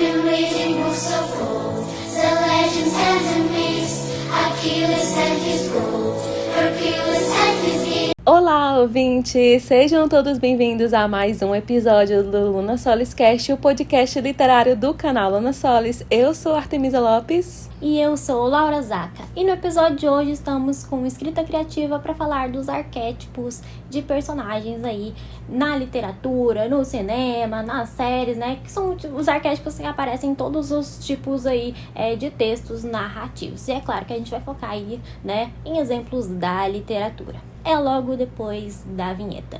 been reading books of old, the legends and the myths, Achilles and his gold, Hercules and his gifts. Olá, ouvintes! Sejam todos bem-vindos a mais um episódio do Luna Solis Cast, o podcast literário do canal Luna Solis. Eu sou Artemisa Lopes. E eu sou Laura Zaca. E no episódio de hoje estamos com escrita criativa para falar dos arquétipos de personagens aí na literatura, no cinema, nas séries, né? Que são os arquétipos que aparecem em todos os tipos aí de textos narrativos. E é claro que a gente vai focar aí, né, em exemplos da literatura. É logo depois da vinheta.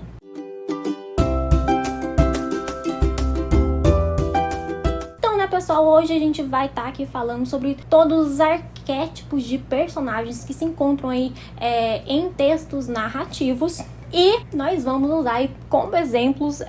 Pessoal, hoje a gente vai estar aqui falando sobre todos os arquétipos de personagens que se encontram aí em textos narrativos. E nós vamos usar aí como exemplos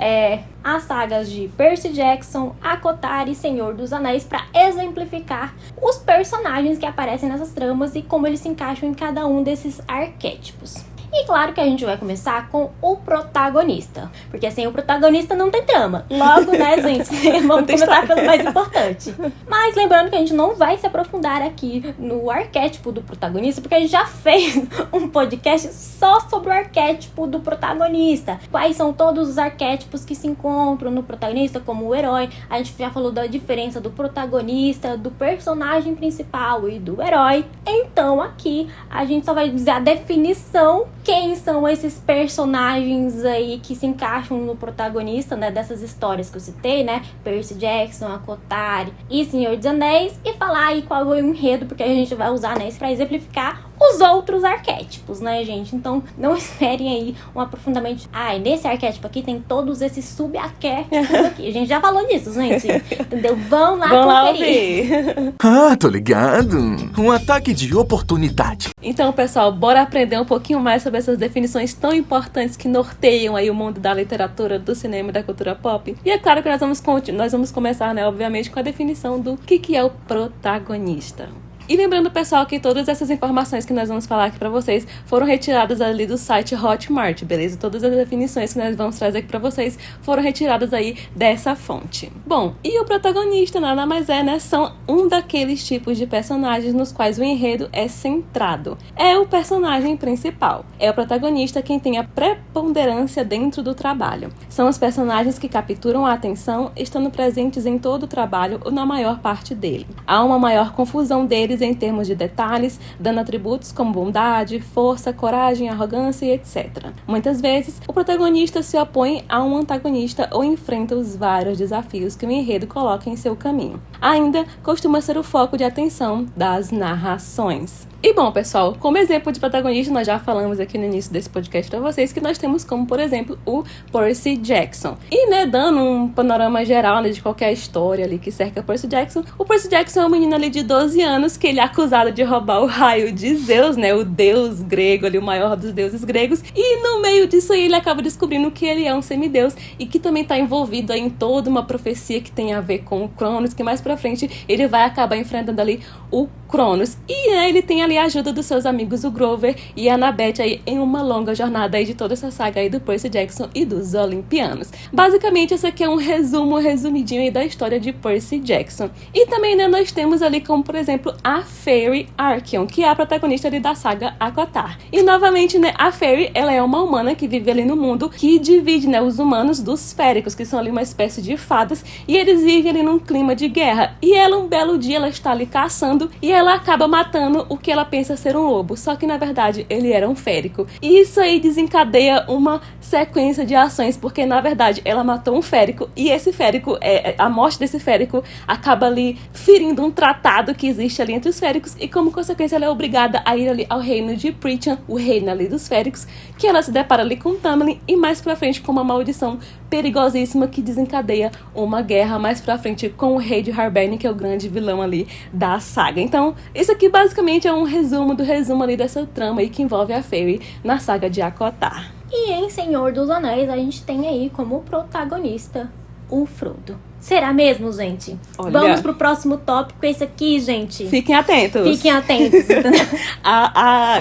as sagas de Percy Jackson, ACOTAR e Senhor dos Anéis para exemplificar os personagens que aparecem nessas tramas e como eles se encaixam em cada um desses arquétipos. E claro que a gente vai começar com o protagonista, porque sem o protagonista não tem trama. Logo, né, gente, vamos começar pelo mais importante. Mas lembrando que a gente não vai se aprofundar aqui no arquétipo do protagonista, porque a gente já fez um podcast só sobre o arquétipo do protagonista. Quais são todos os arquétipos que se encontram no protagonista, como o herói. A gente já falou da diferença do protagonista, do personagem principal e do herói. Então aqui a gente só vai dizer a definição. Quem são esses personagens aí que se encaixam no protagonista, né, dessas histórias que eu citei, né? Percy Jackson, ACOTAR e Senhor dos Anéis. E falar aí qual é o enredo, porque a gente vai usar, né, para exemplificar os outros arquétipos, né, gente? Então, não esperem aí um aprofundamento. Nesse arquétipo aqui tem todos esses subarquétipos aqui. A gente já falou disso, gente. Entendeu? Vão lá conferir. Tô ligado. Um ataque de oportunidade. Então, pessoal, bora aprender um pouquinho mais sobre essas definições tão importantes que norteiam aí o mundo da literatura, do cinema e da cultura pop. E é claro que nós vamos começar, né, obviamente, com a definição do que é o protagonista. E lembrando, pessoal, que todas essas informações que nós vamos falar aqui pra vocês foram retiradas ali do site Hotmart, beleza? Todas as definições que nós vamos trazer aqui pra vocês foram retiradas aí dessa fonte. Bom, e o protagonista nada mais é, né? São um daqueles tipos de personagens nos quais o enredo é centrado. É o personagem principal. É o protagonista quem tem a preponderância dentro do trabalho. São os personagens que capturam a atenção, estando presentes em todo o trabalho ou na maior parte dele. Há uma maior confusão deles em termos de detalhes, dando atributos como bondade, força, coragem, arrogância e etc. Muitas vezes, o protagonista se opõe a um antagonista ou enfrenta os vários desafios que o enredo coloca em seu caminho. Ainda costuma ser o foco de atenção das narrações. E bom, pessoal, como exemplo de protagonista, nós já falamos aqui no início desse podcast para vocês que nós temos como, por exemplo, o Percy Jackson. E, né, dando um panorama geral, né, de qualquer história ali que cerca Percy Jackson, o Percy Jackson é um menino ali de 12 anos que ele é acusado de roubar o raio de Zeus, né, o deus grego ali, o maior dos deuses gregos. E no meio disso aí ele acaba descobrindo que ele é um semideus e que também está envolvido aí em toda uma profecia que tem a ver com o Cronos, que mais pra frente ele vai acabar enfrentando ali o Cronos. E, né, ele tem ali a ajuda dos seus amigos, o Grover e a Annabeth, aí em uma longa jornada aí de toda essa saga aí do Percy Jackson e dos Olimpianos. Basicamente, esse aqui é um resumidinho aí da história de Percy Jackson. E também, né, nós temos ali como, por exemplo, a Fairy Archeon, que é a protagonista ali da saga ACOTAR. E, novamente, né, a Fairy, ela é uma humana que vive ali no mundo que divide, né, os humanos dos féricos, que são ali uma espécie de fadas, e eles vivem ali num clima de guerra. E ela, um belo dia, ela está ali caçando e ela acaba matando o que ela pensa ser um lobo, só que na verdade ele era um férico. E isso aí desencadeia uma sequência de ações, porque na verdade ela matou um férico e esse férico, a morte desse férico acaba ali ferindo um tratado que existe ali entre os féricos e como consequência ela é obrigada a ir ali ao reino de Prythian, o reino ali dos féricos, que ela se depara ali com Tamlin e mais pra frente com uma maldição perigosíssima que desencadeia uma guerra mais pra frente com o rei de Harbern, que é o grande vilão ali da saga. Então, isso aqui basicamente é um resumo do resumo ali dessa trama aí que envolve a Fairy na saga de ACOTAR. E em Senhor dos Anéis a gente tem aí como protagonista o Frodo. Será mesmo, gente? Olha. Vamos pro próximo tópico, esse aqui, gente. Fiquem atentos. Fiquem atentos, entendeu?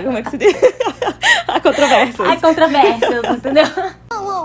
Como é que se diz? A controvérsias. Há controvérsias, entendeu?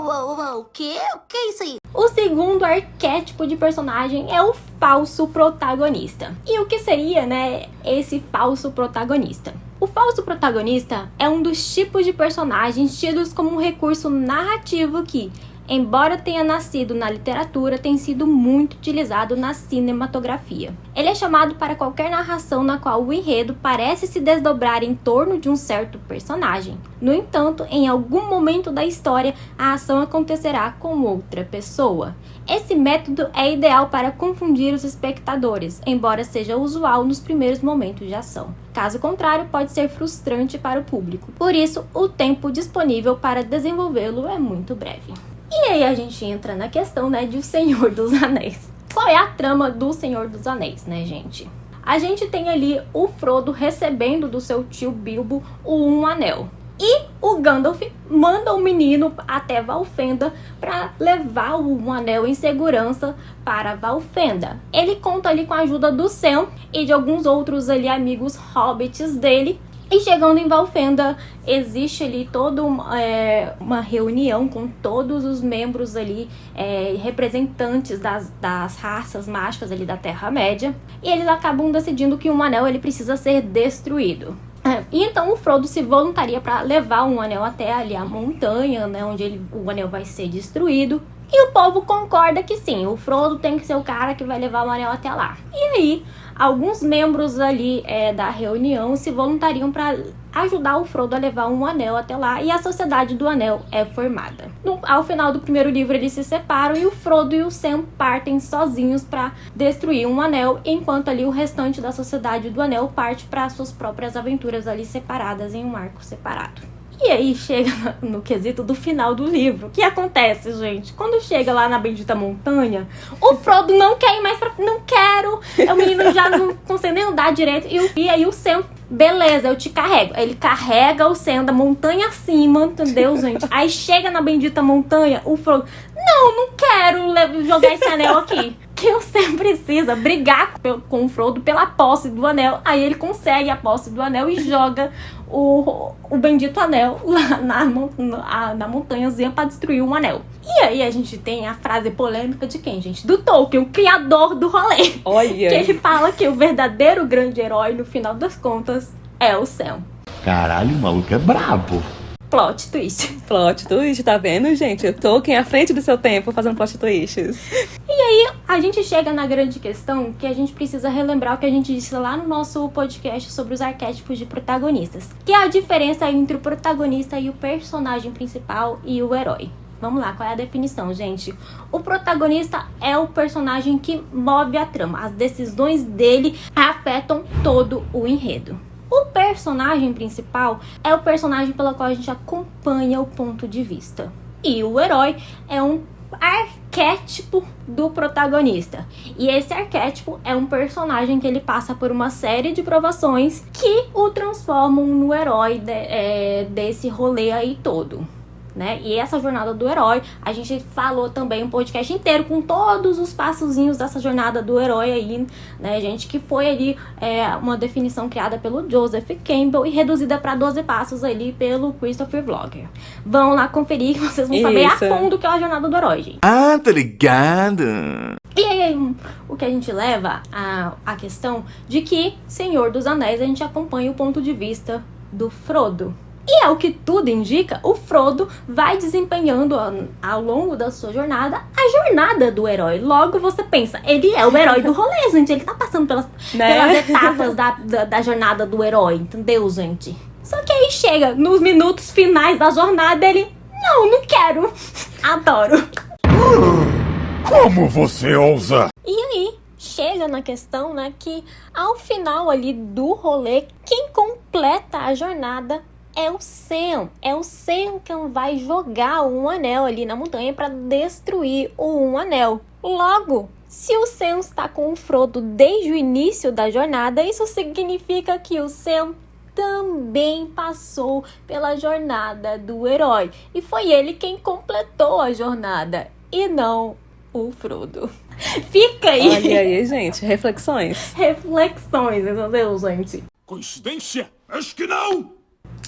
O quê? O que é isso aí? O segundo arquétipo de personagem é o falso protagonista. E o que seria, né, esse falso protagonista? O falso protagonista é um dos tipos de personagens tidos como um recurso narrativo que, embora tenha nascido na literatura, tem sido muito utilizado na cinematografia. Ele é chamado para qualquer narração na qual o enredo parece se desdobrar em torno de um certo personagem. No entanto, em algum momento da história, a ação acontecerá com outra pessoa. Esse método é ideal para confundir os espectadores, embora seja usual nos primeiros momentos de ação. Caso contrário, pode ser frustrante para o público. Por isso, o tempo disponível para desenvolvê-lo é muito breve. E aí a gente entra na questão, né, de O Senhor dos Anéis. Qual é a trama do Senhor dos Anéis, né, gente? A gente tem ali o Frodo recebendo do seu tio Bilbo o Anel. E o Gandalf manda o menino até Valfenda para levar o anel em segurança para Valfenda. Ele conta ali com a ajuda do Sam e de alguns outros ali amigos hobbits dele. E chegando em Valfenda, existe ali toda uma reunião com todos os membros ali, representantes das raças mágicas ali da Terra-média. E eles acabam decidindo que um anel ele precisa ser destruído. E então o Frodo se voluntaria para levar um anel até ali a montanha, né, onde o anel vai ser destruído. E o povo concorda que sim, o Frodo tem que ser o cara que vai levar o anel até lá. E aí, alguns membros ali da reunião se voluntariam para ajudar o Frodo a levar um anel até lá, e a Sociedade do Anel é formada. Ao final do primeiro livro eles se separam e o Frodo e o Sam partem sozinhos para destruir um anel, enquanto ali o restante da Sociedade do Anel parte para suas próprias aventuras ali separadas em um arco separado. E aí chega no quesito do final do livro. O que acontece, gente? Quando chega lá na bendita montanha, o Frodo não quer ir mais pra... Não quero! O menino já não consegue nem andar direito. E aí o Sam, beleza, eu te carrego. Ele carrega o Sam da montanha acima, entendeu, gente? Aí chega na bendita montanha, o Frodo... Não quero jogar esse anel aqui. Que o Sam precisa brigar com o Frodo pela posse do anel. Aí ele consegue a posse do anel e joga o bendito anel lá na montanhazinha para destruir um anel. E aí a gente tem a frase polêmica de quem, gente? Do Tolkien, o criador do rolê. Olha! Que ele fala que o verdadeiro grande herói, no final das contas, é o Sam. Caralho, o maluco é brabo. Plot twist. Plot twist, tá vendo, gente? Eu tô aqui à frente do seu tempo fazendo plot twists. E aí, a gente chega na grande questão que a gente precisa relembrar o que a gente disse lá no nosso podcast sobre os arquétipos de protagonistas. Que é a diferença entre o protagonista e o personagem principal e o herói. Vamos lá, qual é a definição, gente? O protagonista é o personagem que move a trama. As decisões dele afetam todo o enredo. O personagem principal é o personagem pelo qual a gente acompanha o ponto de vista. E o herói é um arquétipo do protagonista. E esse arquétipo é um personagem que ele passa por uma série de provações que o transformam no herói desse rolê aí todo. Né? E essa jornada do herói, a gente falou também um podcast inteiro com todos os passozinhos dessa jornada do herói aí, né, gente, que foi ali uma definição criada pelo Joseph Campbell e reduzida para 12 passos ali pelo Christopher Vlogger. Vão lá conferir que vocês vão saber a fundo o que é a jornada do herói, gente. Ah, tá ligado? E aí, o que a gente leva a questão de que Senhor dos Anéis a gente acompanha o ponto de vista do Frodo. E ao que tudo indica, o Frodo vai desempenhando ao longo da sua jornada a jornada do herói. Logo você pensa, ele é o herói do rolê, gente. Ele tá passando pelas etapas da jornada do herói, entendeu, gente? Só que aí chega nos minutos finais da jornada, ele... Não quero. Adoro. Como você ousa? E aí, chega na questão, né, que ao final ali do rolê, quem completa a jornada é o Sam. É o Sam que vai jogar um anel ali na montanha para destruir o anel. Logo, se o Sam está com o Frodo desde o início da jornada, isso significa que o Sam também passou pela jornada do herói. E foi ele quem completou a jornada, e não o Frodo. Fica aí. Olha aí, gente. Reflexões. Reflexões, entendeu, gente? Coincidência? Acho que não!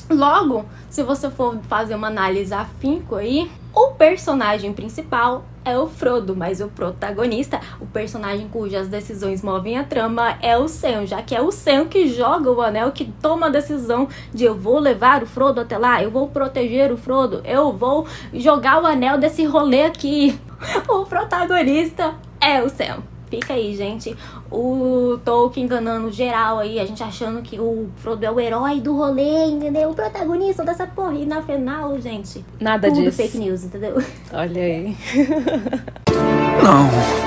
Logo, se você for fazer uma análise afinco aí, O personagem principal é o Frodo, mas o protagonista, o personagem cujas decisões movem a trama, é o Sam, já que é o Sam que joga o anel, que toma a decisão de eu vou levar o Frodo até lá, eu vou proteger o Frodo, eu vou jogar o anel desse rolê aqui. O protagonista é o Sam. Fica aí, gente, o Tolkien enganando geral aí, a gente achando que o Frodo é o herói do rolê, entendeu? O protagonista dessa porra. E na final, gente, Nada tudo disso. fake news, entendeu? Olha aí.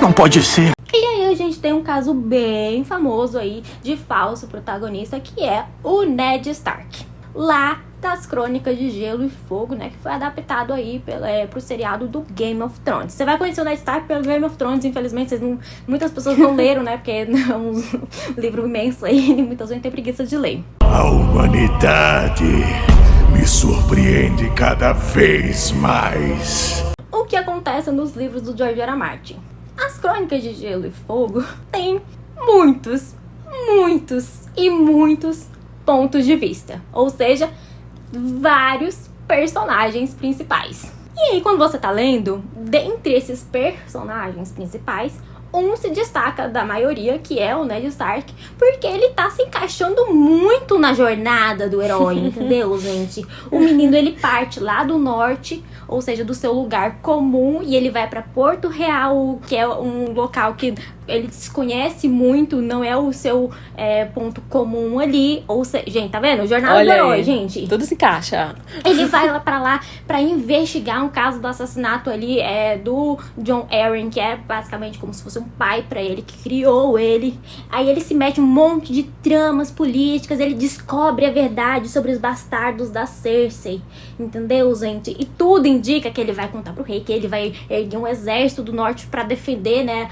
Não pode ser. E aí a gente tem um caso bem famoso aí de falso protagonista, que é o Ned Stark. Lá das Crônicas de Gelo e Fogo, né, que foi adaptado aí pro seriado do Game of Thrones. Você vai conhecer o Ned Stark pelo Game of Thrones, infelizmente muitas pessoas não leram, né, porque é um livro imenso aí e muitas vezes tem preguiça de ler. A humanidade me surpreende cada vez mais. O que acontece nos livros do George R. R. Martin? As Crônicas de Gelo e Fogo têm muitos pontos de vista, ou seja, vários personagens principais. E aí, quando você tá lendo, dentre esses personagens principais, um se destaca da maioria, que é o Ned Stark, porque ele tá se encaixando muito na jornada do herói, entendeu, gente? O menino, ele parte lá do norte, ou seja, do seu lugar comum, e ele vai pra Porto Real, que é um local que ele desconhece muito, não é o seu ponto comum ali. Ou seja, gente, tá vendo? Jornada do herói, aí. gente. Tudo se encaixa. Ele vai lá pra investigar um caso do assassinato ali do Jon Arryn, que é basicamente como se fosse um pai pra ele, que criou ele. Aí ele se mete um monte de tramas políticas, ele descobre a verdade sobre os bastardos da Cersei, entendeu, gente? E tudo indica que ele vai contar pro rei, que ele vai erguer um exército do norte pra defender, né,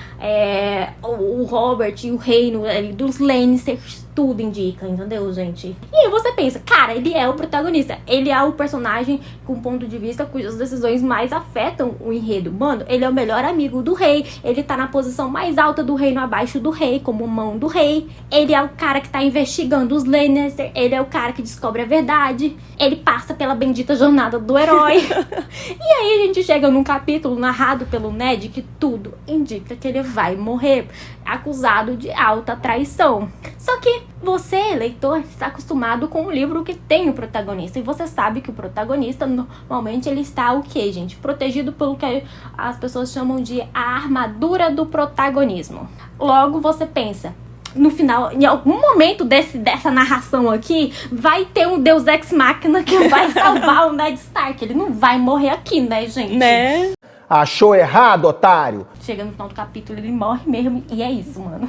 o Robert e o reino dos Lannisters. Tudo indica, entendeu, gente? E aí você pensa, cara, ele é o protagonista, ele é o personagem com ponto de vista cujas decisões mais afetam o enredo. Mano, ele é o melhor amigo do rei, ele tá na posição mais alta do reino, abaixo do rei, como mão do rei. Ele é o cara que tá investigando os Lannister, ele é o cara que descobre a verdade, ele passa pela bendita jornada do herói. E aí a gente chega num capítulo narrado pelo Ned que tudo indica que ele vai morrer, acusado de alta traição. Só que você, leitor, está acostumado com um livro que tem o protagonista. E você sabe que o protagonista, normalmente, ele está o quê, gente? Protegido pelo que as pessoas chamam de a armadura do protagonismo. Logo, você pensa, no final, em algum momento dessa narração aqui, vai ter um Deus Ex Machina que vai salvar o Ned Stark. Ele não vai morrer aqui, né, gente? Né? Achou errado, otário? Chega no final do capítulo, ele morre mesmo. E é isso, mano.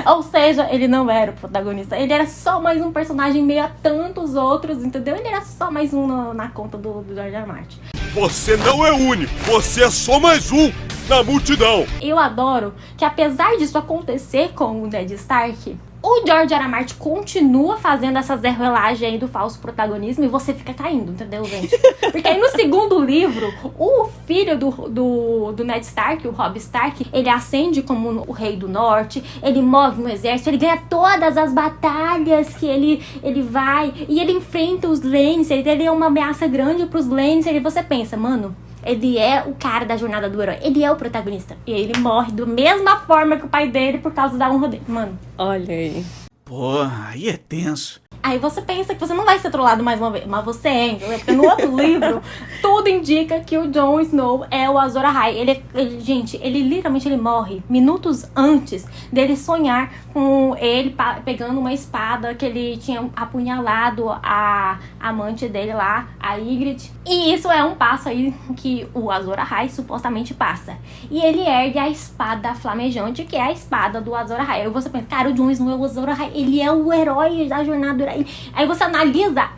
Ou seja, ele não era o protagonista. Ele era só mais um personagem meio a tantos outros, entendeu? Ele era só mais um na conta do George R. R. Martin. Você não é único, você é só mais um na multidão. Eu adoro que, apesar disso acontecer com o Ned Stark, o George R. R. Martin continua fazendo essa zerrelagem aí do falso protagonismo e você fica caindo, entendeu, gente? Porque aí no segundo livro, o filho do Ned Stark, o Robb Stark, ele ascende como o rei do norte, ele move um exército, ele ganha todas as batalhas que ele vai, e ele enfrenta os Lannister, ele é uma ameaça grande pros Lannister, e você pensa, mano, ele é o cara da jornada do herói. Ele é o protagonista. E ele morre da mesma forma que o pai dele por causa da honra dele. Mano. Olha aí. Porra, aí é tenso. Aí você pensa que você não vai ser trollado mais uma vez. Mas você é, entendeu? Porque no outro livro, tudo indica que o Jon Snow é o Azor Ahai. Gente, ele literalmente morre minutos antes dele sonhar com ele pegando uma espada que ele tinha apunhalado a amante dele lá, a Ygritte. E isso é um passo aí que o Azor Ahai supostamente passa. E ele ergue a espada flamejante, que é a espada do Azor Ahai. Aí você pensa, cara, o Jon Snow é o Azor Ahai. Ele é o herói da jornada do herói. Aí você analisa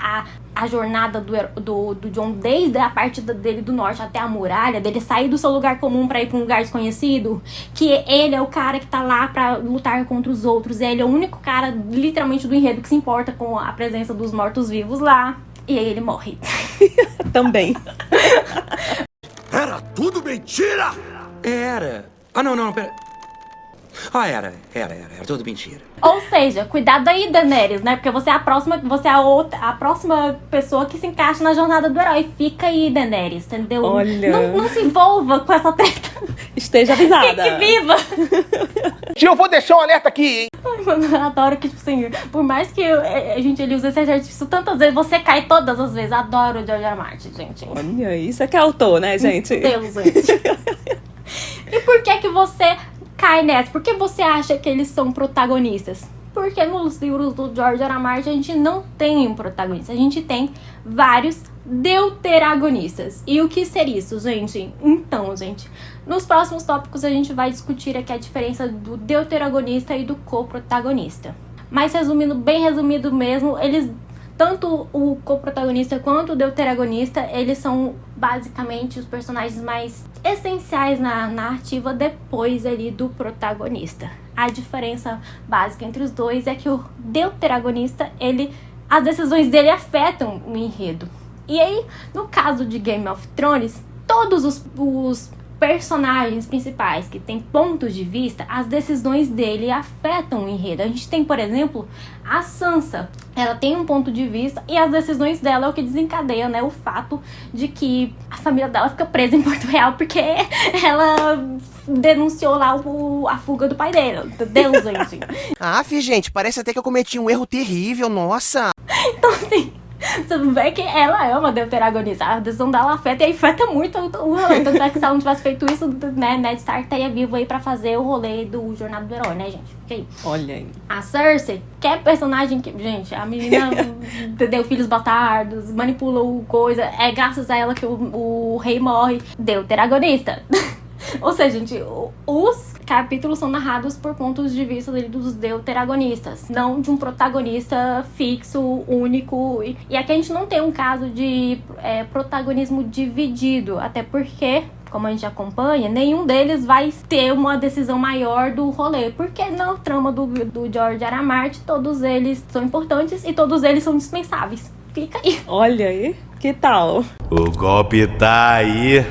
a jornada do Jon desde a partida dele do norte até a muralha, dele sair do seu lugar comum pra ir pra um lugar desconhecido, que ele é o cara que tá lá pra lutar contra os outros, ele é o único cara, literalmente, do enredo que se importa com a presença dos mortos-vivos lá, e aí ele morre. Também. Era tudo mentira! Era. Ah, não, pera. Ah, era tudo mentira. Ou seja, cuidado aí, Daenerys, né? Porque você é a próxima pessoa que se encaixa na jornada do herói. Fica aí, Daenerys, entendeu? Olha. Não se envolva com essa treta. Esteja avisada. Fique viva! Tio, eu vou deixar um alerta aqui, hein? Ai, mano, eu adoro que, tipo assim, por mais que a gente ele use esse artifício tantas vezes, você cai todas as vezes. Adoro o George R. R. Martin, gente. Olha, isso é que é autor, né, gente? Deus, gente. E por que você cai nessa? Por que você acha que eles são protagonistas? Porque nos livros do George R. R. Martin a gente não tem um protagonista. A gente tem vários deuteragonistas. E o que seria isso, gente? Então, gente, nos próximos tópicos a gente vai discutir aqui a diferença do deuteragonista e do coprotagonista. Mas resumindo, bem resumido mesmo, tanto o coprotagonista quanto o deuteragonista, eles são basicamente os personagens mais essenciais na narrativa depois ali do protagonista. A diferença básica entre os dois é que o deuteragonista, as decisões dele afetam o enredo. E aí, no caso de Game of Thrones, todos os personagens principais que têm pontos de vista, as decisões dele afetam o enredo. A gente tem, por exemplo, a Sansa. Ela tem um ponto de vista e as decisões dela é o que desencadeia, né, o fato de que a família dela fica presa em Porto Real porque ela denunciou lá a fuga do pai dela. Deus, gente. Gente, parece até que eu cometi um erro terrível, nossa. Então, assim, você vê que ela é uma deuteragonista. A decisão dela afeta e afeta muito o rolê. Tanto é que se ela não tivesse feito isso, né, Ned Stark estaria vivo aí pra fazer o rolê do Jornada do Herói, né, gente? Fica aí. Olha aí. A Cersei, que é personagem que... Gente, a menina deu filhos bastardos, manipulou coisa. É graças a ela que o rei morre. Deuteragonista. Ou seja, gente, os capítulos são narrados por pontos de vista dos deuteragonistas, não de um protagonista fixo, único. E aqui a gente não tem um caso de protagonismo dividido, até porque, como a gente acompanha, nenhum deles vai ter uma decisão maior do rolê, porque na trama do George R. R. Martin, todos eles são importantes e todos eles são dispensáveis. Fica aí. Olha aí, que tal? O golpe tá aí.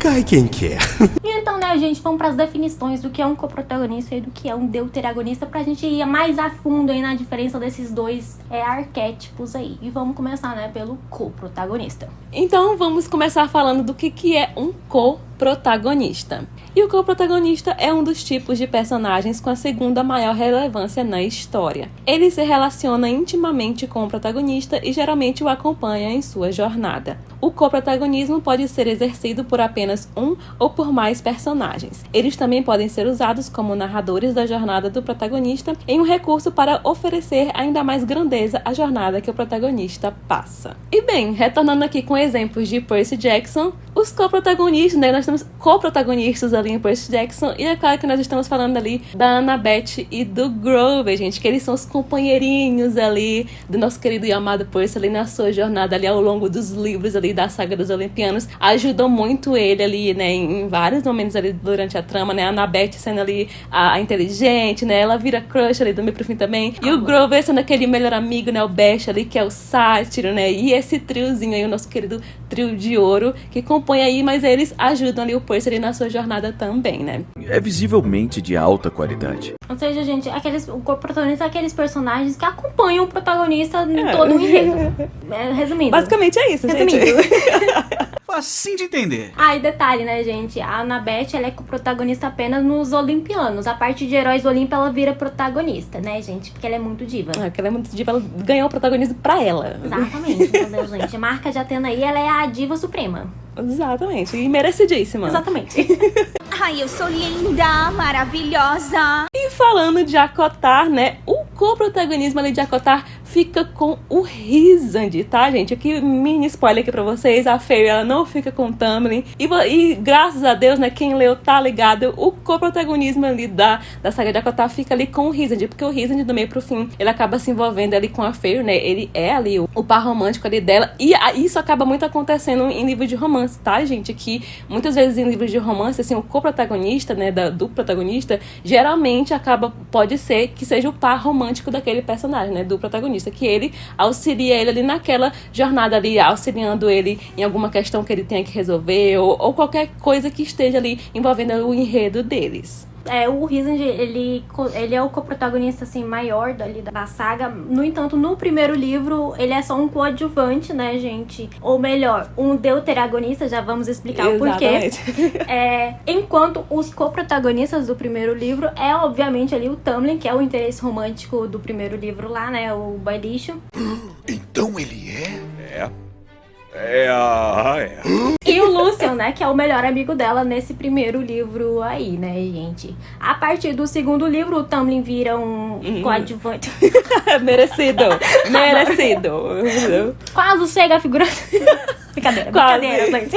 Cai quem quer. E então, né, gente, vamos para as definições do que é um coprotagonista e do que é um deuteragonista, pra gente ir mais a fundo aí na diferença desses dois arquétipos aí. E vamos começar, né, pelo coprotagonista. Então vamos começar falando do que é um coprotagonista. E o coprotagonista é um dos tipos de personagens com a segunda maior relevância na história. Ele se relaciona intimamente com o protagonista e geralmente o acompanha em sua jornada. O coprotagonismo pode ser exercido por apenas um ou por mais personagens. Eles também podem ser usados como narradores da jornada do protagonista em um recurso para oferecer ainda mais grandeza à jornada que o protagonista passa. E bem, retornando aqui com exemplos de Percy Jackson, os coprotagonistas, né, nós temos coprotagonistas ali em Percy Jackson, e é claro que nós estamos falando ali da Annabeth e do Grover, gente, que eles são os companheirinhos ali do nosso querido e amado Percy ali na sua jornada ali ao longo dos livros ali da saga dos Olimpianos, ajudam muito ele ali, né, em vários momentos ali durante a trama, né, a Annabeth sendo ali a inteligente, né, ela vira crush ali do meio pro fim também, e o Grover sendo aquele melhor amigo, né, o Bash ali, que é o sátiro, né, e esse triozinho aí, o nosso querido trio de ouro, que compõe aí, mas eles ajudam ali o Percy ali na sua jornada também, né. É visivelmente de alta qualidade. Ou seja, gente, o coprotagonista é aqueles personagens que acompanham o protagonista em todo o enredo. Resumindo. Basicamente é isso, gente. Facinho de entender. Ah, e detalhe, né, gente? A Annabeth, ela é protagonista apenas nos Olimpianos. A parte de Heróis do Olimpo, ela vira protagonista, né, gente? Porque ela é muito diva. Porque ela é muito diva, ela ganhou o protagonismo pra ela. Exatamente, entendeu, gente? A marca de Atena aí, ela é a diva suprema. Exatamente, e merecidíssima. Exatamente. Ai, eu sou linda, maravilhosa. E falando de acotar, né, o coprotagonismo ali de acotar fica com o Rhysand, tá, gente? Aqui, mini spoiler aqui pra vocês, a Fairy, ela não fica com o Tamlin, e graças a Deus, né, quem leu tá ligado, o coprotagonismo ali da saga de acotar fica ali com o Rhysand, porque o Rhysand, do meio pro fim, ele acaba se envolvendo ali com a Fairy, né, ele é ali o par romântico ali dela, e isso acaba muito acontecendo em livros de romance, tá, gente? Que muitas vezes em livros de romance, assim, o coprotagonista, né, do protagonista, geralmente pode ser que seja o par romântico daquele personagem, né, do protagonista, que ele auxilia ele ali naquela jornada ali, auxiliando ele em alguma questão que ele tenha que resolver, ou qualquer coisa que esteja ali envolvendo o enredo deles. O Rhysand, ele é o co-protagonista, assim, maior da saga. No entanto, no primeiro livro, ele é só um coadjuvante, né, gente? Ou melhor, um deuteragonista, já vamos explicar o porquê. Enquanto os co-protagonistas do primeiro livro é, obviamente, ali o Tamlin, que é o interesse romântico do primeiro livro lá, né, o Baelish. Então ele é? E o Lucien, né, que é o melhor amigo dela nesse primeiro livro aí, né, gente? A partir do segundo livro, o Tamlin vira um coadjuvante. Merecido. Quase chega a figura... Brincadeira, gente.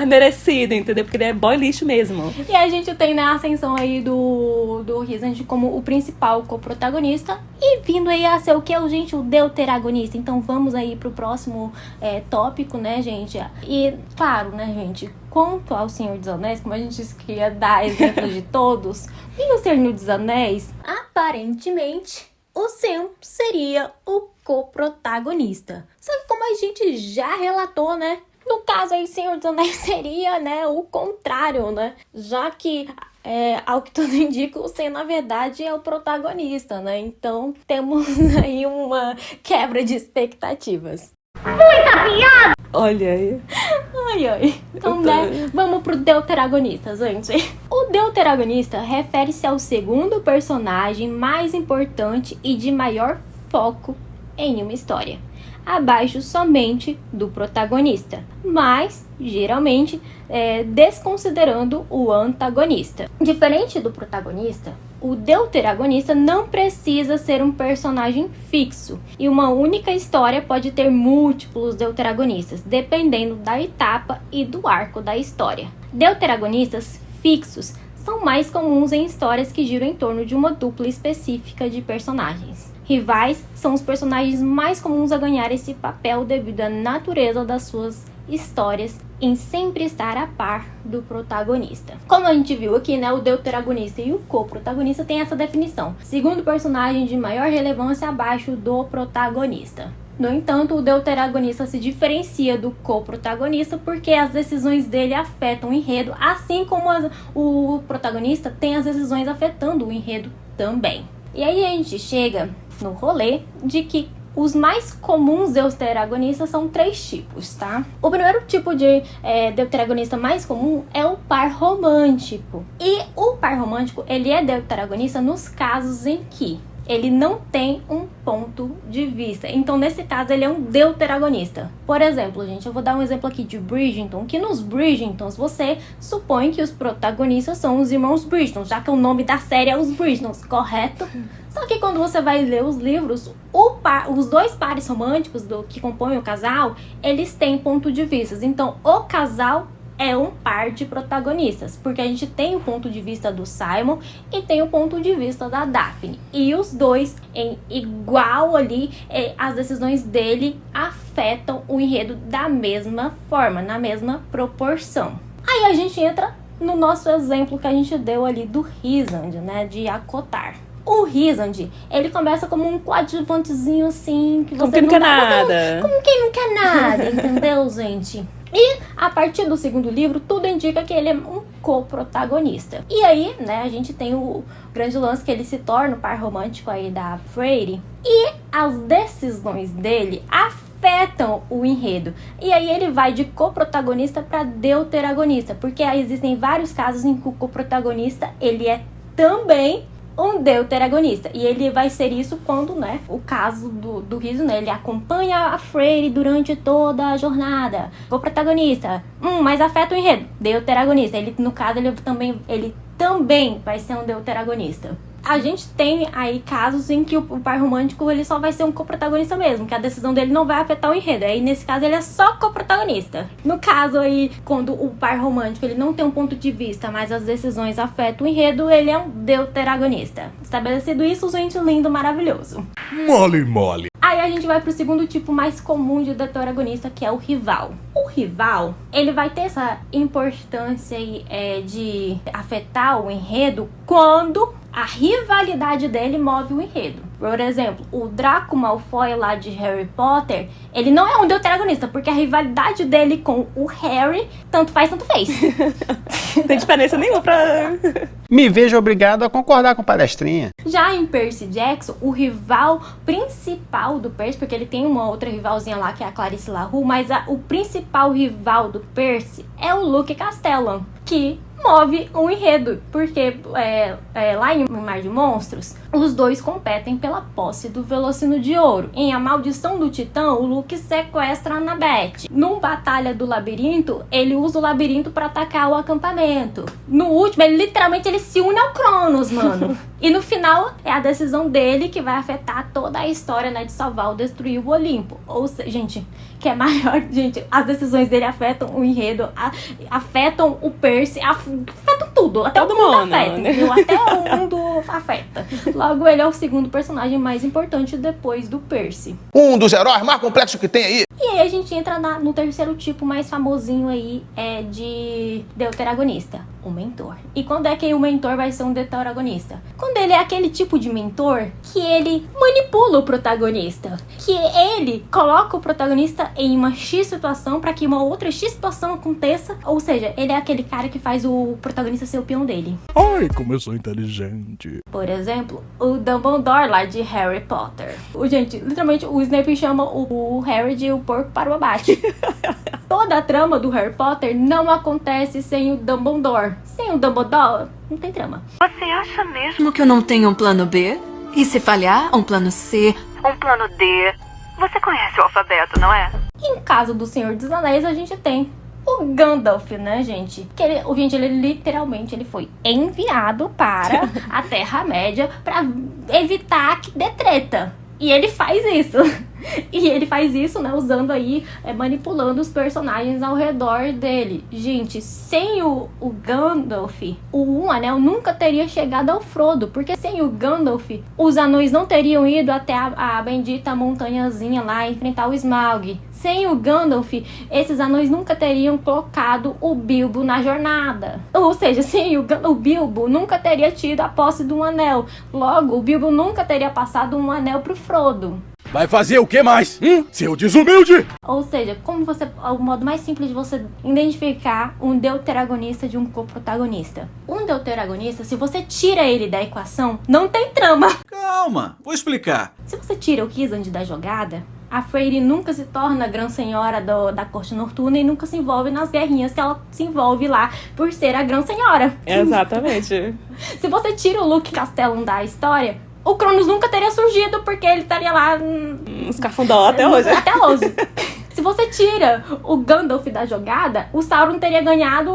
Merecido, entendeu? Porque ele é boy lixo mesmo. E a gente tem, né, a ascensão aí do Rhysand como o principal co-protagonista. E vindo aí a ser o que? Gente, o deuteragonista. Então vamos aí pro próximo tópico, né, gente? E, claro, né, gente, quanto ao Senhor dos Anéis, como a gente disse que ia dar exemplos de todos, e o Senhor dos Anéis, aparentemente, o Sam seria o co-protagonista. Só que como a gente já relatou, né? No caso aí, Senhor dos Anéis seria, né, o contrário, né? Já que, ao que tudo indica, o Sam, na verdade, é o protagonista, né? Então, temos aí uma quebra de expectativas. Muita piada! Olha aí. Ai. Então, né, vamos pro deuteragonista, gente. O deuteragonista refere-se ao segundo personagem mais importante e de maior foco em uma história, abaixo somente do protagonista, mas geralmente desconsiderando o antagonista. Diferente do protagonista, o deuteragonista não precisa ser um personagem fixo, e uma única história pode ter múltiplos deuteragonistas, dependendo da etapa e do arco da história. Deuteragonistas fixos são mais comuns em histórias que giram em torno de uma dupla específica de personagens. Rivais são os personagens mais comuns a ganhar esse papel devido à natureza das suas histórias em sempre estar a par do protagonista. Como a gente viu aqui, né, o deuteragonista e o co-protagonista têm essa definição. Segundo personagem de maior relevância abaixo do protagonista. No entanto, o deuteragonista se diferencia do co-protagonista porque as decisões dele afetam o enredo, assim como o protagonista tem as decisões afetando o enredo também. E aí a gente chega no rolê de que os mais comuns deuteragonistas são 3 tipos, tá? O primeiro tipo de deuteragonista mais comum é o par romântico. E o par romântico, ele é deuteragonista nos casos em que ele não tem um ponto de vista. Então, nesse caso, ele é um deuteragonista. Por exemplo, gente, eu vou dar um exemplo aqui de Bridgerton, que nos Bridgertons você supõe que os protagonistas são os irmãos Bridgerton, já que o nome da série é os Bridgertons, correto? Só que quando você vai ler os livros, os dois pares românticos que compõem o casal, eles têm ponto de vista. Então, o casal é um par de protagonistas, porque a gente tem o ponto de vista do Simon e tem o ponto de vista da Daphne. E os dois, em igual ali, as decisões dele afetam o enredo da mesma forma, na mesma proporção. Aí a gente entra no nosso exemplo que a gente deu ali do Rhysand, né, de Acotar. O Rhysand, ele começa como um coadjuvantezinho assim, que como quem não quer nada. Como quem não quer nada, entendeu, gente? E a partir do segundo livro, tudo indica que ele é um co-protagonista. E aí, né, a gente tem o grande lance que ele se torna o par romântico aí da Freyre. E as decisões dele afetam o enredo. E aí ele vai de co-protagonista para deuteragonista, porque aí existem vários casos em que o co-protagonista, ele é também um deuteragonista. E ele vai ser isso quando, né, o caso do Rhysand, né, ele acompanha a Freyre durante toda a jornada. O protagonista, mas afeta o enredo, deuteragonista. Ele, no caso, ele também vai ser um deuteragonista. A gente tem aí casos em que o par romântico ele só vai ser um coprotagonista mesmo, que a decisão dele não vai afetar o enredo. Aí nesse caso ele é só coprotagonista. No caso aí, quando o par romântico ele não tem um ponto de vista, mas as decisões afetam o enredo, ele é um deuteragonista. Estabelecido isso, gente, lindo, maravilhoso. Mole. Aí a gente vai pro segundo tipo mais comum de deuteragonista, que é o rival. O rival, ele vai ter essa importância aí, de afetar o enredo quando a rivalidade dele move o enredo. Por exemplo, o Draco Malfoy lá de Harry Potter, ele não é um deuteragonista, porque a rivalidade dele com o Harry, tanto faz, tanto fez. Não tem diferença nenhuma pra... Me vejo obrigado a concordar com palestrinha. Já em Percy Jackson, o rival principal do Percy, porque ele tem uma outra rivalzinha lá, que é a Clarice LaRue, mas o principal rival do Percy é o Luke Castellan, que move um enredo, porque lá em Mar de Monstros, os dois competem pela posse do Velocino de Ouro. Em A Maldição do Titã, o Luke sequestra a Annabeth. No Batalha do Labirinto, ele usa o labirinto para atacar o acampamento. No último, ele literalmente se une ao Cronos, mano. E no final, é a decisão dele que vai afetar toda a história, né, de salvar ou destruir o Olimpo. Ou seja, gente, que é maior, gente, as decisões dele afetam o enredo, afetam o Percy, afetam tudo, até todo o mundo mundo, afeta, né? entendeu? Até o mundo afeta. Logo, ele é o segundo personagem mais importante depois do Percy. Um dos heróis mais complexos que tem aí. E aí a gente entra no terceiro tipo mais famosinho aí, de deuteragonista, o mentor. E quando é que o mentor vai ser um deuteragonista? Quando ele é aquele tipo de mentor que ele manipula o protagonista, que ele coloca o protagonista em uma X situação para que uma outra X situação aconteça, ou seja, ele é aquele cara que faz o protagonista ser o peão dele. Ai, como eu sou inteligente. Por exemplo, o Dumbledore lá de Harry Potter. Gente, literalmente o Snape chama o Harry de o porco para o abate. Toda a trama do Harry Potter não acontece sem o Dumbledore. Sem o Dumbledore, não tem trama. Você acha mesmo que eu não tenho um plano B? E se falhar, um plano C? Um plano D? Você conhece o alfabeto, não é? Em caso do Senhor dos Anéis, a gente tem o Gandalf, né, gente? Que ele literalmente ele foi enviado para a Terra-média para evitar que dê treta. E ele faz isso. E ele faz isso, né, usando aí, manipulando os personagens ao redor dele. Gente, sem o Gandalf, o Anel nunca teria chegado ao Frodo. Porque sem o Gandalf, os anões não teriam ido até a bendita montanhazinha lá enfrentar o Smaug. Sem o Gandalf, esses anões nunca teriam colocado o Bilbo na jornada. Ou seja, sem o Bilbo nunca teria tido a posse de um anel. Logo, o Bilbo nunca teria passado um anel pro Frodo. Vai fazer o que mais? Seu desumilde! Ou seja, o modo mais simples de você identificar um deuteragonista de um coprotagonista. Um deuteragonista, se você tira ele da equação, não tem trama. Calma, vou explicar. Se você tira o Kizand da jogada, a Freyre nunca se torna Grã Senhora da Corte Noturna e nunca se envolve nas guerrinhas que ela se envolve lá por ser a Grã Senhora. Exatamente. Se você tira o Luke Castellan da história, o Cronos nunca teria surgido porque ele estaria lá... Escafundó até hoje. Até hoje. Se você tira o Gandalf da jogada, o Sauron teria ganhado,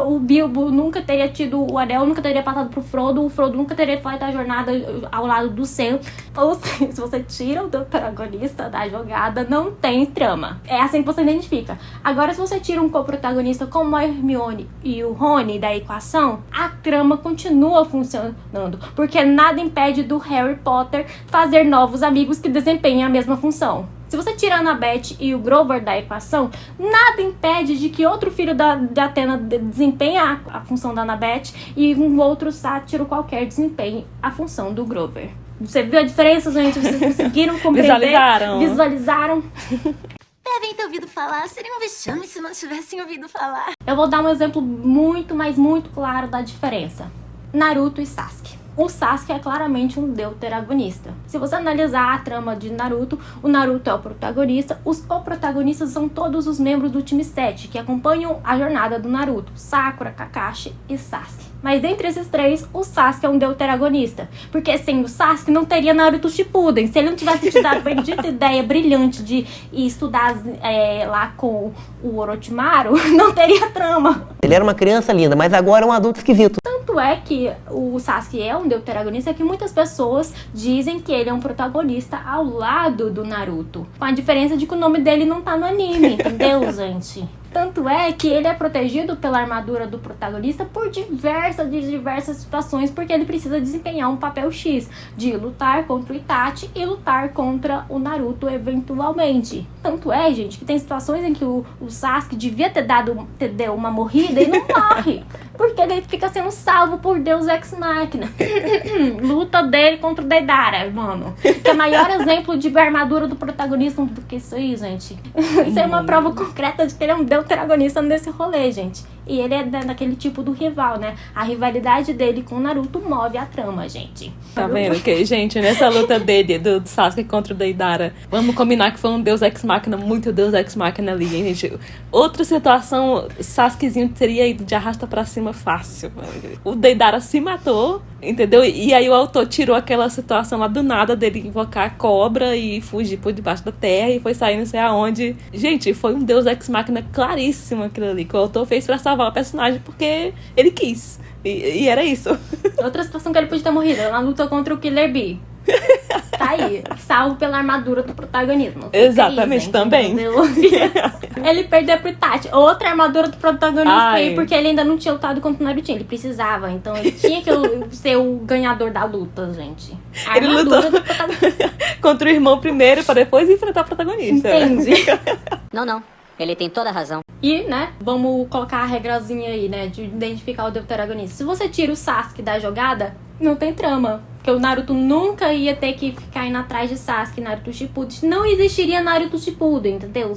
o Bilbo nunca teria tido o anel, nunca teria passado pro Frodo, o Frodo nunca teria feito a jornada ao lado do Sam. Ou seja, se você tira o protagonista da jogada, não tem trama. É assim que você identifica. Agora, se você tira um co-protagonista como a Hermione e o Rony da equação, a trama continua funcionando, porque nada impede do Harry Potter fazer novos amigos que desempenhem a mesma função. Se você tira a Annabeth e o Grover da equação, nada impede de que outro filho de Atena desempenhe a função da Annabeth e um outro sátiro qualquer desempenhe a função do Grover. Você viu a diferença, gente? Vocês conseguiram compreender? Visualizaram? Devem ter ouvido falar. Seria um vexame se não tivessem ouvido falar. Eu vou dar um exemplo muito, mas muito claro da diferença. Naruto e Sasuke. O Sasuke é claramente um deuteragonista. Se você analisar a trama de Naruto, o Naruto é o protagonista, os co-protagonistas são todos os membros do time 7, que acompanham a jornada do Naruto, Sakura, Kakashi e Sasuke. Mas dentre esses três, o Sasuke é um deuteragonista, porque sem o Sasuke não teria Naruto Shippuden. Se ele não tivesse te dado a bendita ideia brilhante de ir estudar lá com o Orochimaru, não teria trama. Ele era uma criança linda, mas agora é um adulto esquisito. Tanto é que o Sasuke é um deuteragonista que muitas pessoas dizem que ele é um protagonista ao lado do Naruto. Com a diferença de que o nome dele não tá no anime, entendeu, gente? Tanto é que ele é protegido pela armadura do protagonista por diversas situações, porque ele precisa desempenhar um papel X, de lutar contra o Itachi e lutar contra o Naruto eventualmente. Tanto é, gente, que tem situações em que o Sasuke devia ter dado uma morrida e não morre, porque ele fica sendo salvo por Deus Ex Machina. Luta dele contra o Deidara, mano. Que é o maior exemplo de armadura do protagonista do que isso aí, gente. Isso é uma prova concreta de que ele é um deuteragonista nesse rolê, gente. E ele é daquele tipo do rival, né? A rivalidade dele com o Naruto move a trama, gente. Tá vendo que, gente, nessa luta dele, do Sasuke contra o Deidara, vamos combinar que foi um Deus Ex Machina, muito Deus Ex Machina ali, hein, gente? Outra situação, Sasukezinho teria ido de arrasta pra cima fácil. O Deidara se matou, entendeu? E aí o autor tirou aquela situação lá do nada dele invocar a cobra e fugir por debaixo da terra e foi sair não sei aonde. Gente, foi um Deus Ex Machina claríssimo aquilo ali, que o autor fez pra salvar o personagem porque ele quis. E era isso. Outra situação que ele podia ter morrido, na luta contra o Killer Bee. Tá aí, salvo pela armadura do protagonismo. Fica exatamente, aí, também. Ele perdeu pro Itachi, outra armadura do protagonista aí, Ai. porque ele ainda não tinha lutado contra o Naruto, ele precisava, então ele tinha que ser o ganhador da luta, gente. A Ele armadura lutou do protagonista. contra o irmão primeiro pra depois enfrentar o protagonista. Entendi. Não, ele tem toda a razão. E, né, vamos colocar a regrazinha aí, né, de identificar o deuteragonista. Se você tira o Sasuke da jogada, não tem trama. Porque o Naruto nunca ia ter que ficar indo atrás de Sasuke, Naruto Shippuden. Não existiria Naruto Shippuden, entendeu?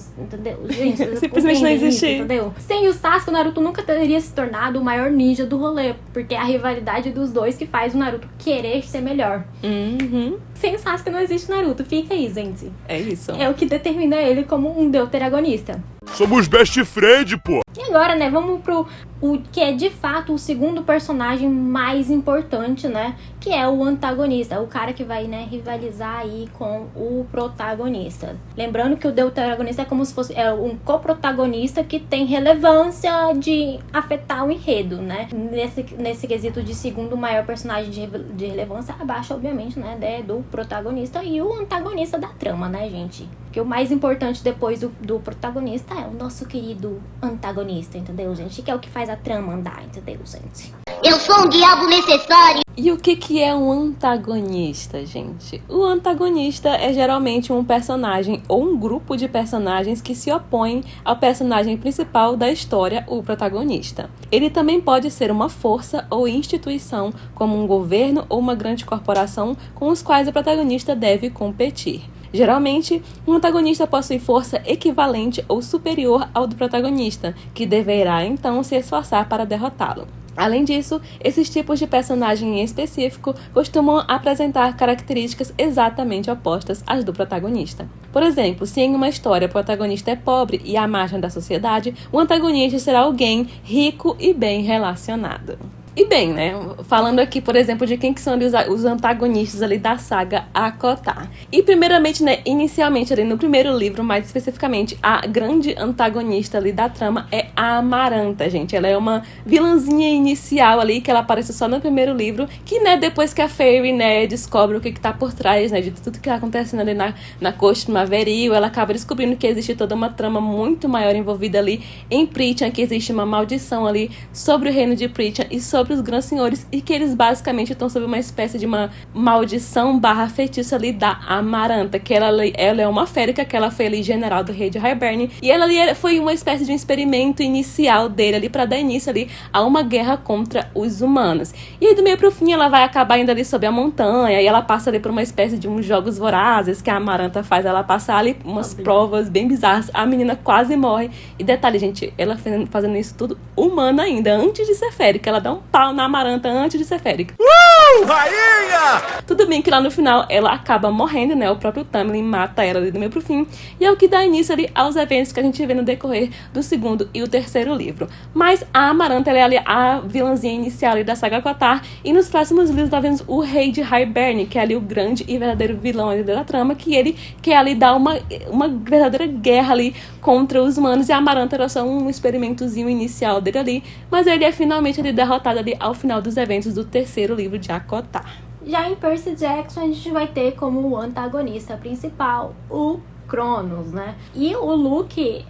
Gente, vocês Simplesmente não compreendem isso, existia. entendeu? Sem o Sasuke, o Naruto nunca teria se tornado o maior ninja do rolê. Porque é a rivalidade dos dois que faz o Naruto querer ser melhor. Uhum. Sem o Sasuke não existe Naruto. Fica aí, gente. É isso. É o que determina ele como um deuteragonista. Somos best friend, pô. E agora, né, vamos pro o que é de fato o segundo personagem mais importante, né, que é o antagonista, o cara que vai, né, rivalizar aí com o protagonista. Lembrando que o deuteragonista é como se fosse um coprotagonista que tem relevância de afetar o enredo, né, nesse quesito de segundo maior personagem de relevância, abaixo, obviamente, né, do protagonista e o antagonista da trama, né, gente. Porque o mais importante depois do protagonista é o nosso querido antagonista, entendeu, gente? Que é o que faz a trama andar, entendeu, gente? Eu sou um diabo necessário. E o que é um antagonista, gente? O antagonista é geralmente um personagem ou um grupo de personagens que se opõem ao personagem principal da história, o protagonista. Ele também pode ser uma força ou instituição, como um governo ou uma grande corporação com os quais o protagonista deve competir. Geralmente, um antagonista possui força equivalente ou superior ao do protagonista, que deverá então se esforçar para derrotá-lo. Além disso, esses tipos de personagem em específico costumam apresentar características exatamente opostas às do protagonista. Por exemplo, se em uma história o protagonista é pobre e à margem da sociedade, o antagonista será alguém rico e bem relacionado. E bem, né, falando aqui, por exemplo, de quem que são ali os antagonistas ali da saga ACOTAR. E primeiramente, né, inicialmente ali no primeiro livro, mais especificamente, a grande antagonista ali da trama é a Amaranta, gente. Ela é uma vilãzinha inicial ali, que ela aparece só no primeiro livro, que, né, depois que a Fairy, né, descobre o que tá por trás, né, de tudo que tá acontecendo ali na corte primaveril, ela acaba descobrindo que existe toda uma trama muito maior envolvida ali em Prythia, que existe uma maldição ali sobre o reino de Prythia e sobre os grandes senhores, e que eles basicamente estão sob uma espécie de uma maldição / feitiço ali da Amaranta, que ela é uma férica, que ela foi ali general do rei de Hibern, e ela ali foi uma espécie de um experimento inicial dele ali para dar início ali a uma guerra contra os humanos. E aí do meio pro fim ela vai acabar indo ali sob a montanha, e ela passa ali por uma espécie de uns jogos vorazes que a Amaranta faz ela passar ali umas provas bem bizarras, a menina quase morre, e detalhe, gente, ela fazendo isso tudo humana ainda, antes de ser férica, ela dá um pau na Amaranta antes de ser férica. Rainha! Tudo bem que lá no final ela acaba morrendo, né? O próprio Tamlin mata ela ali do meio pro fim. E é o que dá início ali aos eventos que a gente vê no decorrer do segundo e o terceiro livro. Mas a Amaranta, ela é ali a vilãzinha inicial ali da saga ACOTAR. E nos próximos livros nós vemos o rei de Hibern, que é ali o grande e verdadeiro vilão ali da trama, que ele quer ali dar uma verdadeira guerra ali contra os humanos. E a Amaranta era só um experimentozinho inicial dele ali. Mas ele é finalmente ali derrotado ali ao final dos eventos do terceiro livro de ACOTAR. Já em Percy Jackson, a gente vai ter como o antagonista principal o Cronos, né? E o Luke,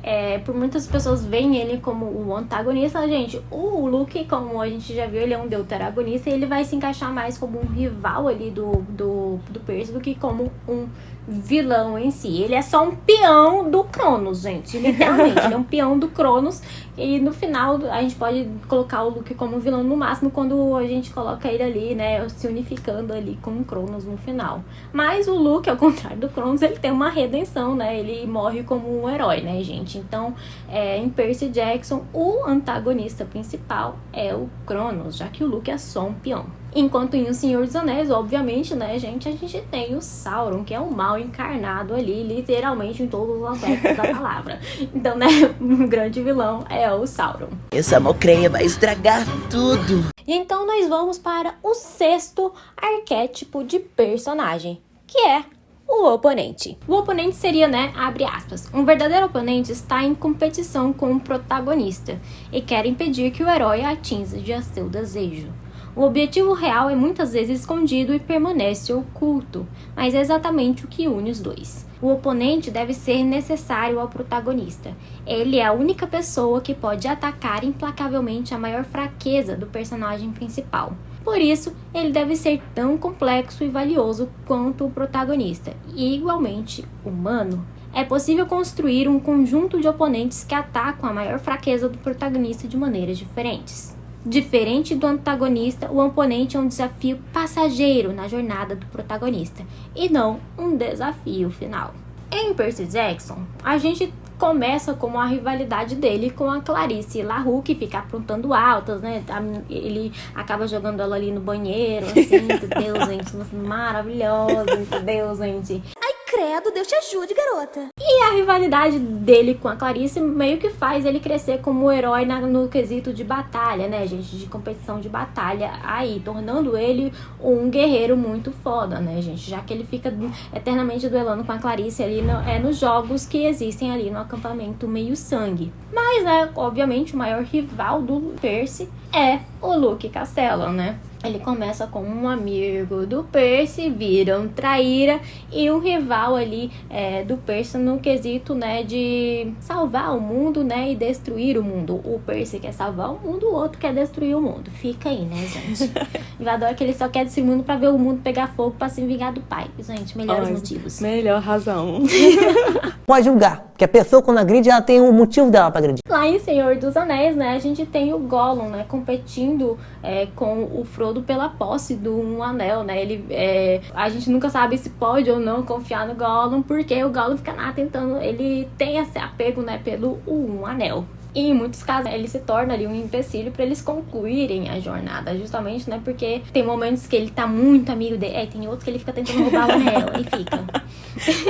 por muitas pessoas veem ele como o antagonista, gente. O Luke, como a gente já viu, ele é um deuteragonista e ele vai se encaixar mais como um rival ali do Percy do que como um vilão em si. Ele é só um peão do Cronos, gente. Literalmente, ele é um peão do Cronos. E no final, a gente pode colocar o Luke como vilão no máximo quando a gente coloca ele ali, né, se unificando ali com o Cronos no final. Mas o Luke, ao contrário do Cronos, ele tem uma redenção, né? Ele morre como um herói, né, gente? Então, em Percy Jackson, o antagonista principal é o Cronos, já que o Luke é só um peão. Enquanto em O Senhor dos Anéis, obviamente, né, gente, a gente tem o Sauron, que é o mal encarnado ali, literalmente, em todos os aspectos da palavra. Então, né, o grande vilão é o Sauron. Essa mocreia vai estragar tudo. E então nós vamos para o 6º arquétipo de personagem, que é o oponente. O oponente seria, né, abre aspas, um verdadeiro oponente está em competição com o protagonista e quer impedir que o herói atinja seu desejo. O objetivo real é muitas vezes escondido e permanece oculto, mas é exatamente o que une os dois. O oponente deve ser necessário ao protagonista. Ele é a única pessoa que pode atacar implacavelmente a maior fraqueza do personagem principal. Por isso, ele deve ser tão complexo e valioso quanto o protagonista, e igualmente humano. É possível construir um conjunto de oponentes que atacam a maior fraqueza do protagonista de maneiras diferentes. Diferente do antagonista, o oponente é um desafio passageiro na jornada do protagonista, e não um desafio final. Em Percy Jackson, a gente começa com a rivalidade dele com a Clarice LaRue, que fica aprontando altas, né? Ele acaba jogando ela ali no banheiro, assim, entendeu, gente? Maravilhosa, entendeu, gente? Credo, Deus te ajude, garota. E a rivalidade dele com a Clarice meio que faz ele crescer como herói no quesito de batalha, né, gente? De competição de batalha aí, tornando ele um guerreiro muito foda, né, gente? Já que ele fica eternamente duelando com a Clarice ali nos jogos que existem ali no acampamento Meio-Sangue. Mas, né, obviamente, o maior rival do Percy é o Luke Castellan, né? Ele começa como um amigo do Percy, vira um traíra e um rival ali do Percy no quesito, né, de salvar o mundo, né, e destruir o mundo. O Percy quer salvar o mundo, o outro quer destruir o mundo. Fica aí, né, gente? Eu adoro que ele só quer desse mundo pra ver o mundo pegar fogo pra se vingar do pai. Gente, melhores motivos. Melhor razão. Pode julgar, porque a pessoa quando agride, ela tem um motivo dela pra agredir. Lá em Senhor dos Anéis, né, a gente tem o Gollum, né, competindo com o Frodo pela posse de um anel, né, a gente nunca sabe se pode ou não confiar no Gollum, porque o Gollum fica lá tentando, ele tem esse apego, né, pelo um anel. E em muitos casos ele se torna ali um empecilho para eles concluírem a jornada, justamente, né, porque tem momentos que ele tá muito amigo dele, tem outros que ele fica tentando roubar o anel, e fica.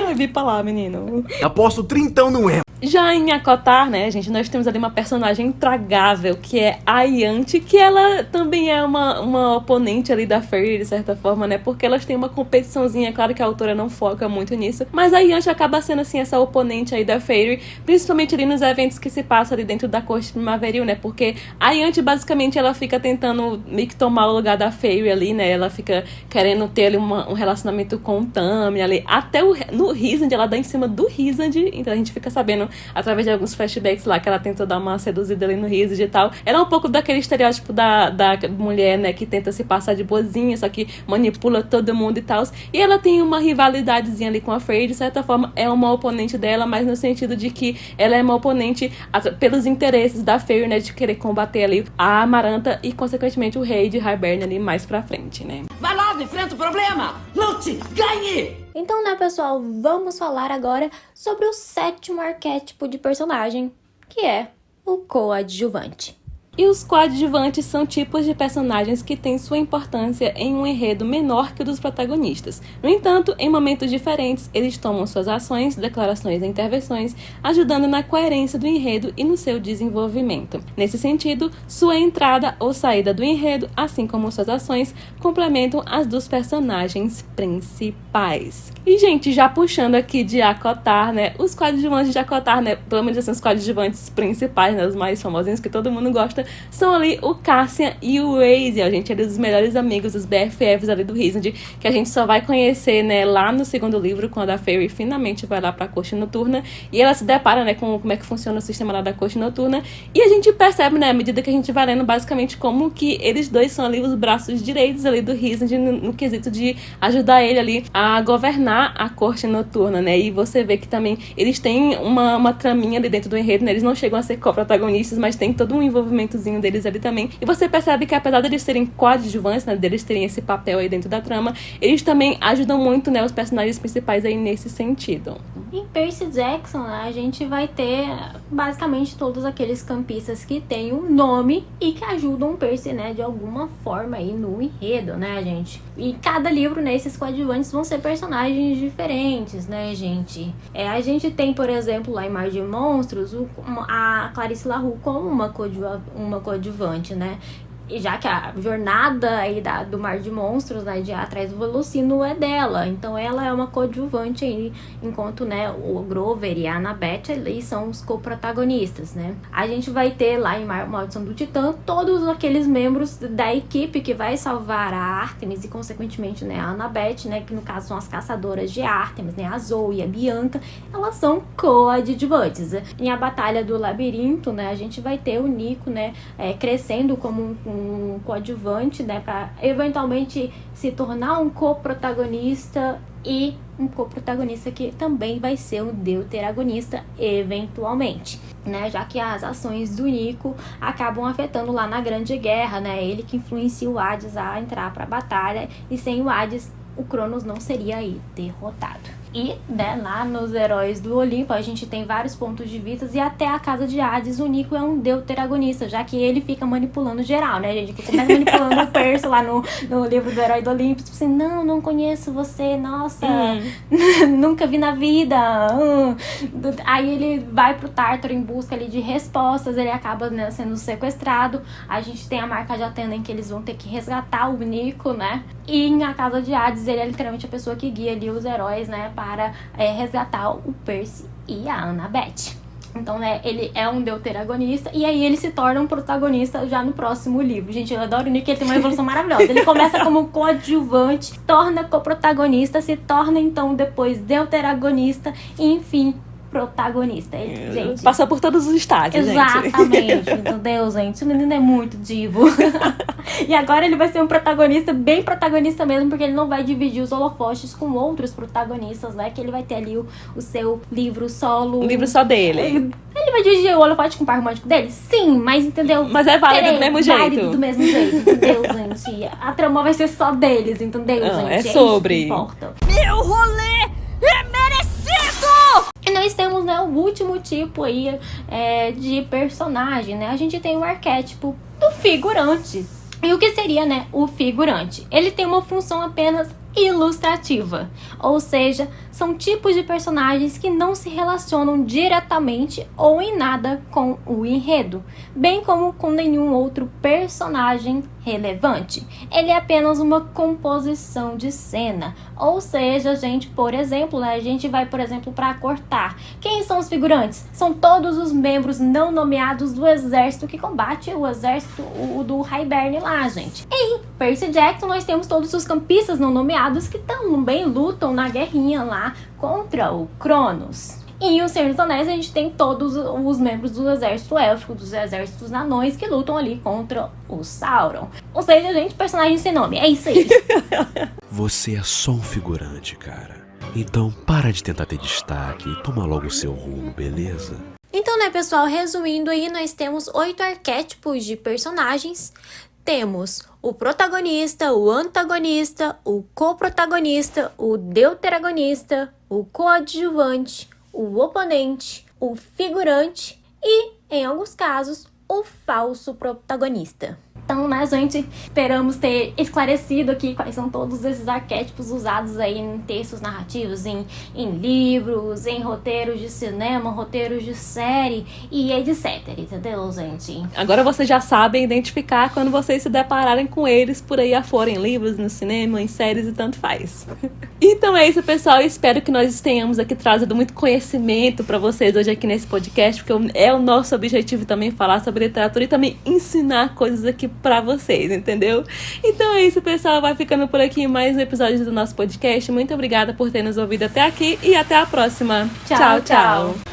Ai, vi pra lá, menino. Aposto 30 no erro. Já em Acotar, né, gente, nós temos ali uma personagem intragável, que é a Yanti, que ela também é uma oponente ali da Fairy, de certa forma, né, porque elas têm uma competiçãozinha, claro que a autora não foca muito nisso, mas a Yanti acaba sendo, assim, essa oponente aí da Fairy, principalmente ali nos eventos que se passam ali dentro da corte primaveril, né, porque a Yanti, basicamente, ela fica tentando meio que tomar o lugar da Fairy ali, né, ela fica querendo ter ali um relacionamento com o Tamlin ali, até no Rhysand, ela dá em cima do Rhysand, então a gente fica sabendo através de alguns flashbacks lá que ela tentou dar uma seduzida ali no Rhysand e tal. Ela é um pouco daquele estereótipo da mulher, né, que tenta se passar de boazinha, só que manipula todo mundo e tal. E ela tem uma rivalidadezinha ali com a Frey, de certa forma é uma oponente dela, mas no sentido de que ela é uma oponente pelos interesses da Fairy, né, de querer combater ali a Amaranta e, consequentemente, o rei de Hibern ali mais pra frente, né. Vai logo, enfrenta o problema! Lute! Ganhe! Então, né, pessoal, vamos falar agora sobre o 7º arquétipo de personagem, que é o coadjuvante. E os coadjuvantes são tipos de personagens que têm sua importância em um enredo menor que o dos protagonistas. No entanto, em momentos diferentes, eles tomam suas ações, declarações e intervenções, ajudando na coerência do enredo e no seu desenvolvimento. Nesse sentido, sua entrada ou saída do enredo, assim como suas ações, complementam as dos personagens principais. E, gente, já puxando aqui de Acotar, né, os coadjuvantes de Acotar, né, pelo menos assim, os coadjuvantes principais, né, os mais famosinhos que todo mundo gosta, mostra são ali o Cassian e o Aziel, gente, eles os melhores amigos, os BFFs ali do Rhysand, que a gente só vai conhecer, né, lá no segundo livro, quando a Fairy finalmente vai lá pra corte noturna, e ela se depara, né, com como é que funciona o sistema lá da corte noturna, e a gente percebe, né, à medida que a gente vai lendo, basicamente, como que eles dois são ali os braços direitos ali do Rhysand no quesito de ajudar ele ali a governar a corte noturna, né, e você vê que também eles têm uma traminha ali dentro do enredo, né, eles não chegam a ser co-protagonistas, mas tem todo um envolvimentozinho deles ali também, e você percebe que apesar deles serem coadjuvantes, né, deles terem esse papel aí dentro da trama, eles também ajudam muito, né, os personagens principais aí nesse sentido. Em Percy Jackson, né, a gente vai ter basicamente todos aqueles campistas que têm um nome e que ajudam o Percy, né, de alguma forma aí no enredo, né, gente? E cada livro, né, esses coadjuvantes vão ser personagens diferentes, né, gente? A gente tem, por exemplo, lá em Mar de Monstros, a Clarice LaRue como uma coadjuvante, né? E já que a jornada aí do Mar de Monstros, né, de atrás do Velocino é dela, então ela é uma coadjuvante aí, enquanto, né, o Grover e a Annabeth ali são os co-protagonistas, né. A gente vai ter lá em Maldição do Titã todos aqueles membros da equipe que vai salvar a Artemis e, consequentemente, né, a Annabeth, né, que no caso são as caçadoras de Artemis, né, a Zoe e a Bianca, elas são coadjuvantes. Em A Batalha do Labirinto, né, a gente vai ter o Nico, né, crescendo como um coadjuvante, né, para eventualmente se tornar um coprotagonista e um coprotagonista que também vai ser um deuteragonista eventualmente, né, já que as ações do Nico acabam afetando lá na Grande Guerra, né, ele que influencia o Hades a entrar para a batalha, e sem o Hades o Cronos não seria aí derrotado. E, né, lá nos Heróis do Olimpo a gente tem vários pontos de vista, e até a Casa de Hades o Nico é um deuteragonista, já que ele fica manipulando geral, né, gente? Que começa manipulando o Percy lá no livro do Herói do Olimpo, tipo assim, não conheço você, nossa, nunca vi na vida. Aí ele vai pro Tártaro em busca ali de respostas, ele acaba, né, sendo sequestrado. A gente tem a Marca de Atena, em que eles vão ter que resgatar o Nico, né? E na Casa de Hades ele é literalmente a pessoa que guia ali os heróis, né, para resgatar o Percy e a Annabeth. Então, né, ele é um deuteragonista, e aí ele se torna um protagonista já no próximo livro. Gente, eu adoro o Nick, ele tem uma evolução maravilhosa. Ele começa como coadjuvante, torna coprotagonista, se torna então depois deuteragonista e, enfim, protagonista. Ele, gente, passou por todos os estágios, exatamente, entendeu, gente? O menino é muito divo. E agora ele vai ser um protagonista, bem protagonista mesmo, porque ele não vai dividir os holofotes com outros protagonistas, né? Que ele vai ter ali o seu livro solo. Um livro só dele. Ele vai dividir o holofote com o par romântico dele? Sim, mas entendeu? Mas é válido do mesmo jeito. Válido do mesmo jeito, entendeu, gente? A trama vai ser só deles, entendeu, Não, gente? é sobre. Isso que importa. Meu rolê é merecido! E nós temos, né, o último tipo aí de personagem, né? A gente tem o arquétipo do figurante. E o que seria, né, o figurante? Ele tem uma função apenas ilustrativa, ou seja, são tipos de personagens que não se relacionam diretamente ou em nada com o enredo, bem como com nenhum outro personagem relevante. Ele é apenas uma composição de cena, ou seja, gente, por exemplo, né, a gente vai, por exemplo, para cortar. Quem são os figurantes? São todos os membros não nomeados do exército que combate o exército do Hybern lá, gente. Em Percy Jackson nós temos todos os campistas não nomeados que também lutam na guerrinha lá contra o Cronos. E em O Senhor dos Anéis a gente tem todos os membros do exército élfico, dos exércitos anões que lutam ali contra o Sauron. Ou seja, gente, personagem sem nome, é isso aí. Você é só um figurante, cara. Então para de tentar ter destaque e toma logo o seu rumo, beleza? Então, né, pessoal, resumindo aí, nós temos 8 arquétipos de personagens. Temos o protagonista, o antagonista, o coprotagonista, o deuteragonista, o coadjuvante, o oponente, o figurante e, em alguns casos, o falso protagonista. Então, né, gente, esperamos ter esclarecido aqui quais são todos esses arquétipos usados aí em textos narrativos, em livros, em roteiros de cinema, roteiros de série e etc, entendeu, gente? Agora vocês já sabem identificar quando vocês se depararem com eles por aí afora, em livros, no cinema, em séries e tanto faz. Então é isso, pessoal. Eu espero que nós tenhamos aqui trazido muito conhecimento pra vocês hoje aqui nesse podcast, porque é o nosso objetivo também falar sobre literatura e também ensinar coisas aqui pra vocês, entendeu? Então é isso, pessoal. Vai ficando por aqui mais um episódio do nosso podcast. Muito obrigada por ter nos ouvido até aqui e até a próxima. Tchau, tchau.